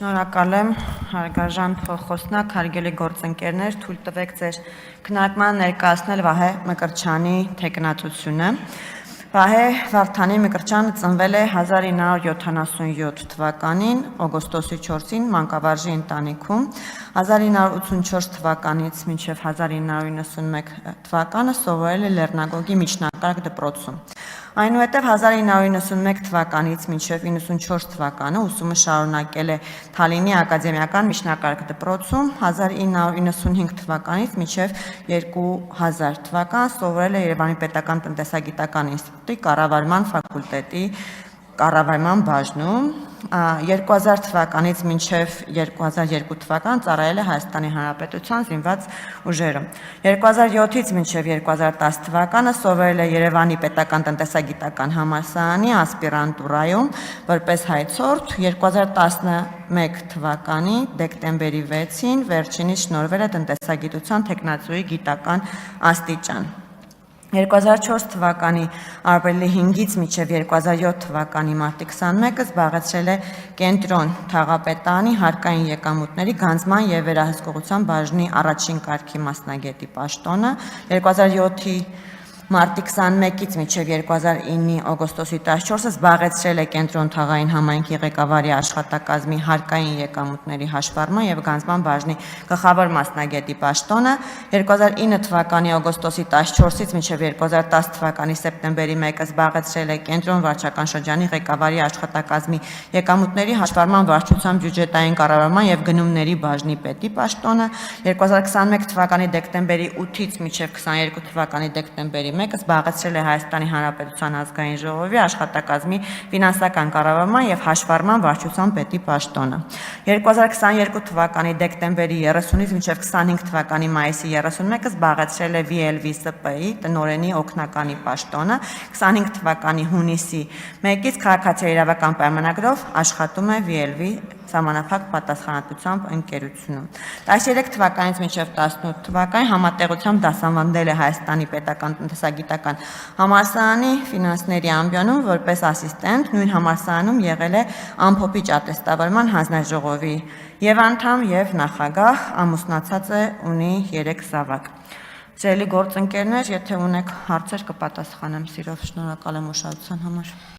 Շնորհակալ եմ, հարգարժան խոսնակ, հարգելի գործընկերներ, թույլ տվեք ձեր քննարկման ներկայացնել Վահե Մկրտչյանի թեկնածությունը։ Վահե Վարդանի Մկրտչյանը ծնվել է 1977 թվականին օգոստոսի 4-ին Մանկավարժի ընտանիքում, 1984 թվականից մինչև 1991 թվականը սովորել է Լեռնագոգի միջնակարգ դպրոցում։ Այնուհետև 1991 թվականից մինչև 1994 թվականը ուսումը շարունակել է Թալինի ակադեմիական միջնակարգ դպրոցում, 1995 թվականից մինչև 2000 թվական սովորել է Երևանի պետական տնտեսագիտական ինստիտուտի կառավարման ֆակուլտետի կառավարման բաժնում, 2000 թվականից մինչև 2002 թվական ծառայել է Հայաստանի Հանրապետության զինված ուժերում։ 2007-ից մինչև 2010 թվականը սովորել է Երևանի պետական տնտեսագիտական համալսարանի ասպիրանտուրայում որպես հայցորդ, 2011 թվականի դեկտեմբերի 6-ին վերջինիս շնորհվել է տնտեսագիտության թեկնածուի գիտական աստիճան։ 2004 թվականի ապրիլի 5-ից մինչև 2007 թվականի մարտի 21-ը զբաղեցրել է Կենտրոն Թաղապետարանի հարկային եկամուտների գանձման և վերահսկողության բաժնի առաջին կարգի մասնագետի պաշտոնը, 2007-ի մարտի 21-ից մինչև 2009-ի օգոստոսի 14-ը զբաղեցրել է Կենտրոն Թաղային համայնքի ղեկավարի աշխատակազմի հարկային եկամուտների հաշվառման և գանձման բաժնի գլխավոր մասնագետի պաշտոնը, 2009 թվականի օգոստոսի 14-ից մինչև 2010 թվականի սեպտեմբերի 1-ը զբաղեցրել է Կենտրոն վարչական շրջանի ղեկավարի աշխատակազմի եկամուտների հաշվառման վարչությամբ բյուջետային կառավարման և գնումների բաժնի պետի պաշտոնը, 2021 թվականի դեկտեմբերի 8-ից մինչև 2022 թվականի դեկտեմբերի 1-ը զբաղեցրել է Հայաստանի Հանրապետության ազգային ժողովի աշխատակազմի ֆինանսական կառավարման և հաշվառման վարչության պետի պաշտոնը, 2022 թվականի դեկտեմբերի 30-ից մինչև 25 թվականի մայիսի 31-ը զբաղեցրել է VLV ՍՊ-ի տնօրենի օգնականի պաշտոնը, 25 թվականի հունիսի 1-ից քաղաքացիական պայմանագրով աշխատում է VLV սահմանափակ պատասխանատվությամբ ընկերությունում։ 13 թվականից մինչև 18 թվականի համատեղությամբ դասավանդել է Հայաստանի պետական տնտեսագիտական համալսարանի ֆինանսների ամբիոնում որպես ասիստենտ, նույն համալսարանում եղել է ամփոփիչ ատեստավորման հանձնաժողովի և անդամ և նախագահ, ամուսնացած է, ունի 3 զավակ։ Սիրելի գործընկերներ, եթե ունեք հարցեր կպատասխանեմ սիրով, շնորհակալ եմ ուշադրության համար։